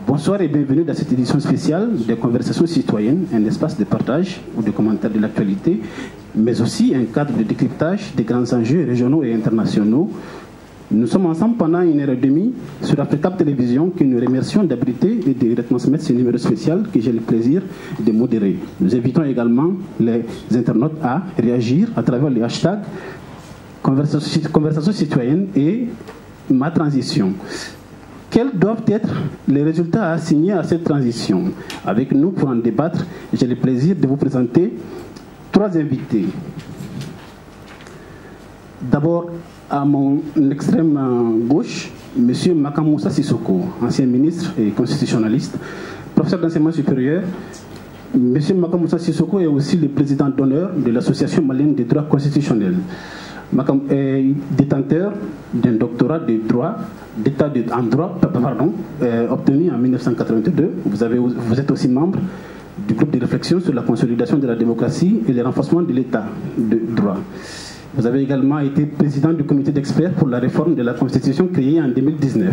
Bonsoir et bienvenue dans cette édition spéciale des Conversations citoyennes, un espace de partage ou de commentaires de l'actualité, mais aussi un cadre de décryptage des grands enjeux régionaux et internationaux. Nous sommes ensemble pendant 1h30 sur Africa Télévision que nous remercions d'abriter et de retransmettre ce numéro spécial que j'ai le plaisir de modérer. Nous invitons également les internautes à réagir à travers les hashtags Conversations citoyennes et ma transition. Quels doivent être les résultats assignés à cette transition? Avec nous pour en débattre, j'ai le plaisir de vous présenter 3 invités. D'abord, à mon extrême gauche, M. Makamoussa Sissoko, ancien ministre et constitutionnaliste, professeur d'enseignement supérieur. M. Makamoussa Sissoko est aussi le président d'honneur de l'Association malienne des droits constitutionnels. Est détenteur d'un doctorat de droit, d'état en droit, obtenu en 1982. Vous êtes aussi membre du groupe de réflexion sur la consolidation de la démocratie et le renforcement de l'état de droit. Vous avez également été président du comité d'experts pour la réforme de la Constitution créée en 2019.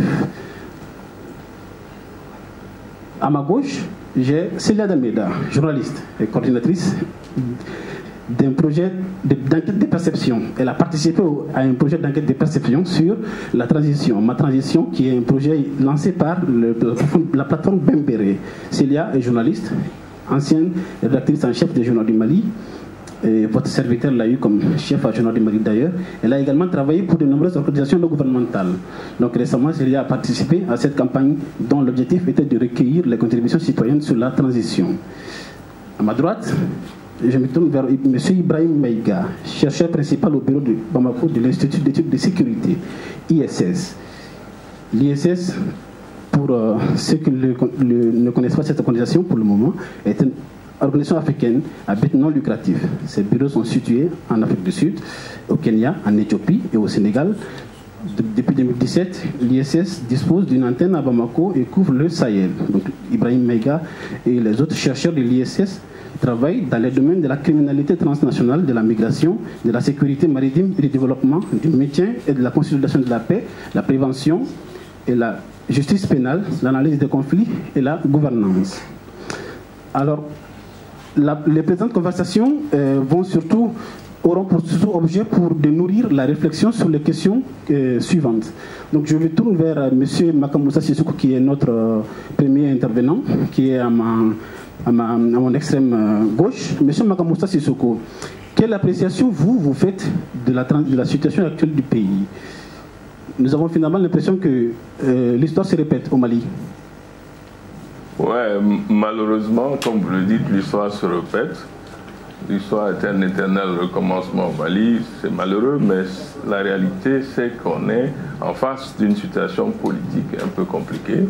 À ma gauche, j'ai Célia Dameda, journaliste et coordinatrice d'un projet d'enquête de perception. Elle a participé à un projet d'enquête de perception sur la transition. Ma transition, qui est un projet lancé par la plateforme Bembéré. Célia est journaliste, ancienne rédactrice en chef des journaux du Mali. Et votre serviteur l'a eu comme chef à Journal du Mali d'ailleurs. Elle a également travaillé pour de nombreuses organisations non gouvernementales. Donc récemment, Célia a participé à cette campagne dont l'objectif était de recueillir les contributions citoyennes sur la transition. À ma droite, je me tourne vers M. Ibrahim Maïga, chercheur principal au bureau de Bamako de l'Institut d'études de sécurité, ISS. L'ISS, pour ceux qui ne connaissent pas cette organisation pour le moment, est une organisation africaine à but non lucratif. Ces bureaux sont situés en Afrique du Sud, au Kenya, en Éthiopie et au Sénégal. Depuis 2017, l'ISS dispose d'une antenne à Bamako et couvre le Sahel. Donc, Ibrahim Maïga et les autres chercheurs de l'ISS travaillent dans les domaines de la criminalité transnationale, de la migration, de la sécurité maritime et du développement, du maintien et de la consolidation de la paix, la prévention et la justice pénale, l'analyse des conflits et la gouvernance. Alors, les présentes conversations auront pour objet de nourrir la réflexion sur les questions suivantes. Donc je me tourne vers M. Makamoussa Sissoko, qui est notre premier intervenant, qui est à mon extrême gauche. M. Makamoussa Sissoko, quelle appréciation vous faites de la situation actuelle du pays? Nous avons finalement l'impression que l'histoire se répète au Mali. Ouais, malheureusement, comme vous le dites, l'histoire se répète. L'histoire est un éternel recommencement au Mali. C'est malheureux, mais la réalité, c'est qu'on est en face d'une situation politique un peu compliquée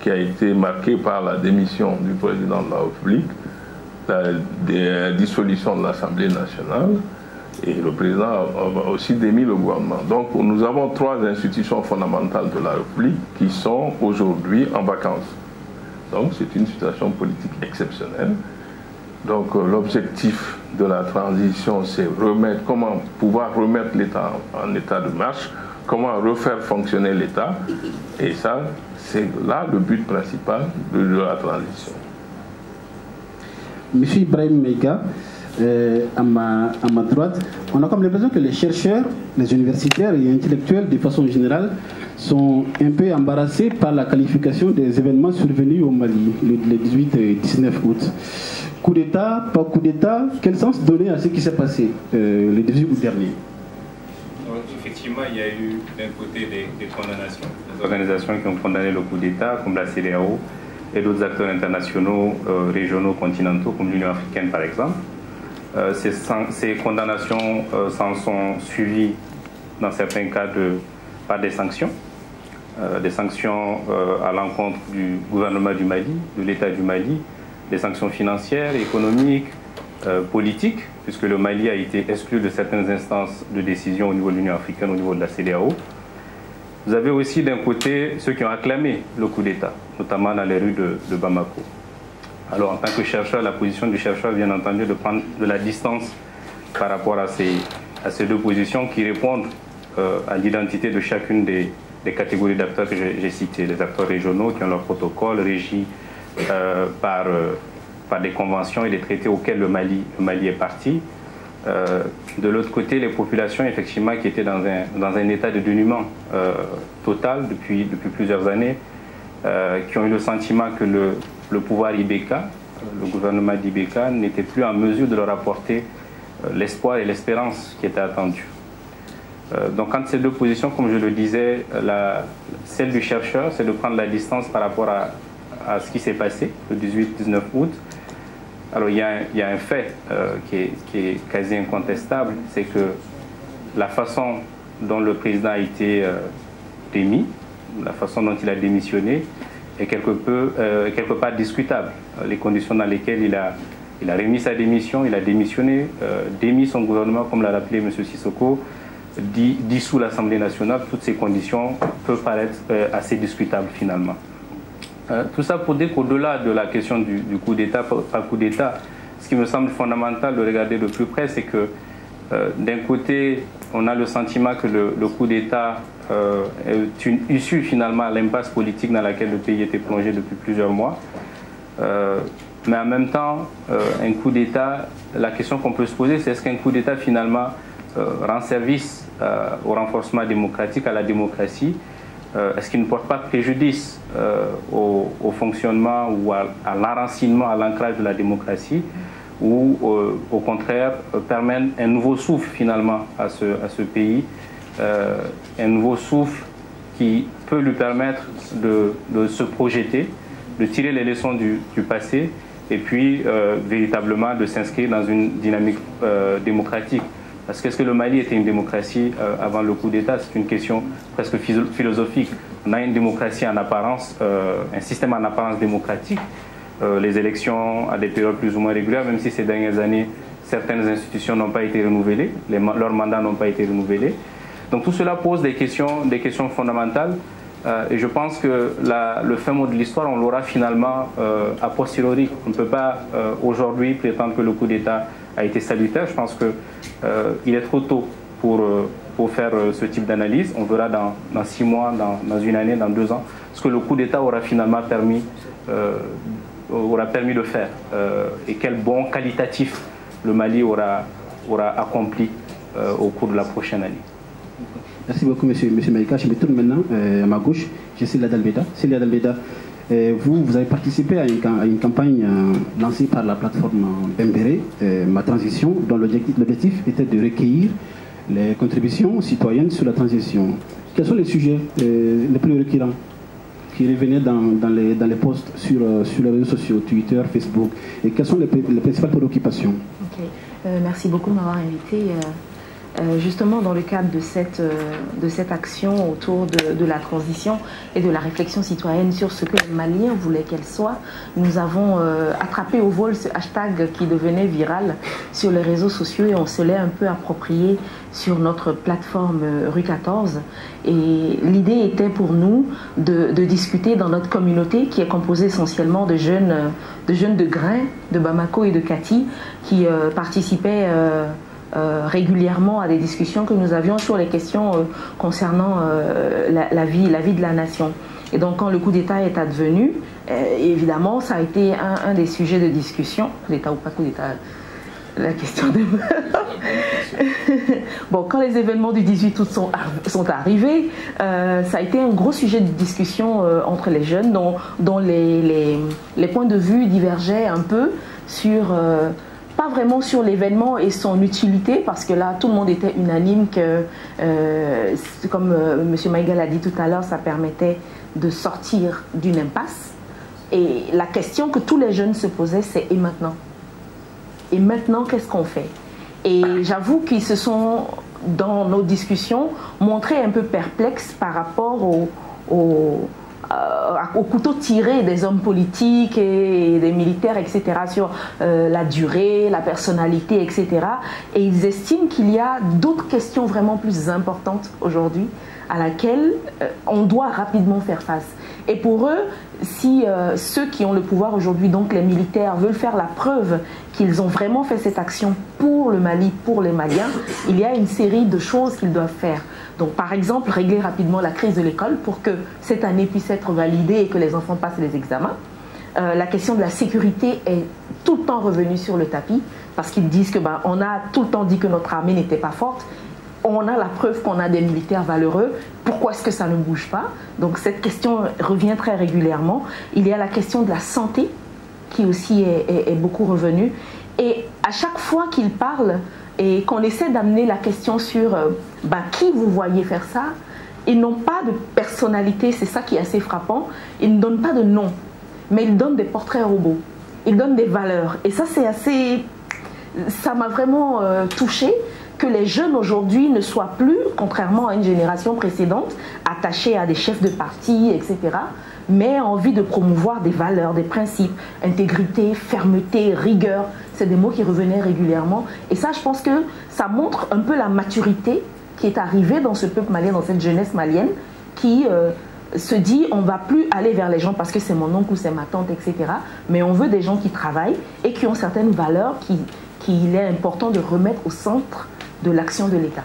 qui a été marquée par la démission du président de la République, la dissolution de l'Assemblée nationale, et le président a aussi démis le gouvernement. Donc nous avons 3 institutions fondamentales de la République qui sont aujourd'hui en vacances. Donc c'est une situation politique exceptionnelle. Donc l'objectif de la transition, c'est comment pouvoir remettre l'État en état de marche, comment refaire fonctionner l'État. Et ça, c'est là le but principal de la transition. Monsieur Ibrahim Maïga, à ma droite, on a comme l'impression que les chercheurs, les universitaires et intellectuels de façon générale sont un peu embarrassés par la qualification des événements survenus au Mali le 18 et 19 août. Coup d'État, pas coup d'État, quel sens donner à ce qui s'est passé le 18 août dernier? Donc, effectivement, il y a eu d'un côté des condamnations, des organisations qui ont condamné le coup d'État, comme la CEDEAO, et d'autres acteurs internationaux, régionaux, continentaux, comme l'Union africaine par exemple. Ces condamnations s'en sont suivies, dans certains cas, par des sanctions à l'encontre du gouvernement du Mali, de l'État du Mali, des sanctions financières, économiques, politiques, puisque le Mali a été exclu de certaines instances de décision au niveau de l'Union africaine, au niveau de la CEDEAO. Vous avez aussi d'un côté ceux qui ont acclamé le coup d'État, notamment dans les rues de Bamako. Alors en tant que chercheur, la position du chercheur, bien entendu, de prendre de la distance par rapport à ces deux positions qui répondent à l'identité de chacune des catégories d'acteurs que j'ai citées. Les acteurs régionaux qui ont leur protocole régis par des conventions et des traités auxquels le Mali est parti. De l'autre côté, les populations, effectivement, qui étaient dans un état de dénuement total depuis plusieurs années, qui ont eu le sentiment que le pouvoir Ibeka, le gouvernement d'Ibeka, n'était plus en mesure de leur apporter l'espoir et l'espérance qui étaient attendus. Donc entre ces deux positions, comme je le disais, celle du chercheur, c'est de prendre la distance par rapport à ce qui s'est passé le 18-19 août. Alors il y a un fait qui est quasi incontestable, c'est que la façon dont le président a été démis, la façon dont il a démissionné, est quelque part discutable. Les conditions dans lesquelles il a remis sa démission, il a démissionné, démis son gouvernement, comme l'a rappelé M. Sissoko, dissous l'Assemblée nationale, toutes ces conditions peuvent paraître assez discutables finalement. Tout ça pour dire qu'au-delà de la question du coup d'État, pas coup d'État, ce qui me semble fondamental de regarder de plus près, c'est que d'un côté, on a le sentiment que le coup d'État est une issue finalement à l'impasse politique dans laquelle le pays était plongé depuis plusieurs mois. Mais en même temps, un coup d'État, la question qu'on peut se poser, c'est est-ce qu'un coup d'État finalement rend service au renforcement démocratique, à la démocratie? Est-ce qu'il ne porte pas préjudice au fonctionnement ou à l'enracinement, à l'ancrage de la démocratie, ou au contraire permet un nouveau souffle finalement à ce pays, un nouveau souffle qui peut lui permettre de se projeter, de tirer les leçons du passé et puis véritablement de s'inscrire dans une dynamique démocratique. Parce qu'est-ce que le Mali était une démocratie avant le coup d'État? C'est une question presque philosophique. On a une démocratie en apparence, un système en apparence démocratique. Les élections à des périodes plus ou moins régulières, même si ces dernières années, certaines institutions n'ont pas été renouvelées, leurs mandats n'ont pas été renouvelés. Donc tout cela pose des questions fondamentales. Et je pense que le fin mot de l'histoire, on l'aura finalement a posteriori. On ne peut pas aujourd'hui prétendre que le coup d'État a été salutaire. Je pense qu'il est trop tôt pour faire ce type d'analyse. On verra dans 6 mois, dans une année, dans 2 ans, ce que le coup d'État aura finalement permis de faire et quel bond qualitatif le Mali aura accompli au cours de la prochaine année. Merci beaucoup, monsieur Maïka. Je me tourne maintenant à ma gauche. J'ai Célia Dalbeda. Célia Dalbeda, vous avez participé à une campagne lancée par la plateforme Bembéré, Ma Transition, dont l'objectif était de recueillir les contributions citoyennes sur la transition. Quels sont les sujets les plus récurrents qui revenaient dans les posts sur les réseaux sociaux, Twitter, Facebook, et quelles sont les principales préoccupations? Merci beaucoup de m'avoir invité. Justement dans le cadre de cette action autour de la transition et de la réflexion citoyenne sur ce que les Maliens voulaient qu'elle soit, nous avons attrapé au vol ce hashtag qui devenait viral sur les réseaux sociaux et on se l'est un peu approprié sur notre plateforme Rue 14. Et l'idée était pour nous de discuter dans notre communauté qui est composée essentiellement de jeunes de Grain, de Bamako et de Kati qui participaient régulièrement à des discussions que nous avions sur les questions concernant la vie de la nation. Et donc quand le coup d'État est advenu, évidemment ça a été un des sujets de discussion, coup d'État ou pas coup d'État, la question de... Bon, quand les événements du 18 août sont arrivés, ça a été un gros sujet de discussion entre les jeunes dont les points de vue divergeaient un peu sur... pas vraiment sur l'événement et son utilité, parce que là, tout le monde était unanime que, comme M. Maïga l'a dit tout à l'heure, ça permettait de sortir d'une impasse. Et la question que tous les jeunes se posaient, c'est « et maintenant ?» Et maintenant, qu'est-ce qu'on fait? Et j'avoue qu'ils se sont, dans nos discussions, montrés un peu perplexes par rapport au couteau tiré des hommes politiques et des militaires, etc., sur la durée, la personnalité, etc. Et ils estiment qu'il y a d'autres questions vraiment plus importantes aujourd'hui à laquelle on doit rapidement faire face. Et pour eux, si ceux qui ont le pouvoir aujourd'hui, donc les militaires, veulent faire la preuve qu'ils ont vraiment fait cette action pour le Mali, pour les Maliens, il y a une série de choses qu'ils doivent faire. Donc par exemple, régler rapidement la crise de l'école pour que cette année puisse être validée et que les enfants passent les examens. La question de la sécurité est tout le temps revenue sur le tapis parce qu'ils disent que on a tout le temps dit que notre armée n'était pas forte. On a la preuve qu'on a des militaires valeureux. Pourquoi est-ce que ça ne bouge pas? Donc cette question revient très régulièrement. Il y a la question de la santé qui aussi est beaucoup revenue. Et à chaque fois qu'ils parlent et qu'on essaie d'amener la question sur qui vous voyez faire ça, ils n'ont pas de personnalité, c'est ça qui est assez frappant. Ils ne donnent pas de nom, mais ils donnent des portraits robots. Ils donnent des valeurs. Et ça, c'est assez... Ça m'a vraiment touchée que les jeunes aujourd'hui ne soient plus, contrairement à une génération précédente, attachés à des chefs de parti, etc., mais aient envie de promouvoir des valeurs, des principes, intégrité, fermeté, rigueur. C'est des mots qui revenaient régulièrement. Et ça, je pense que ça montre un peu la maturité qui est arrivée dans ce peuple malien, dans cette jeunesse malienne, qui se dit on ne va plus aller vers les gens parce que c'est mon oncle ou c'est ma tante, etc., mais on veut des gens qui travaillent et qui ont certaines valeurs qu'il est important de remettre au centre de l'action de l'État.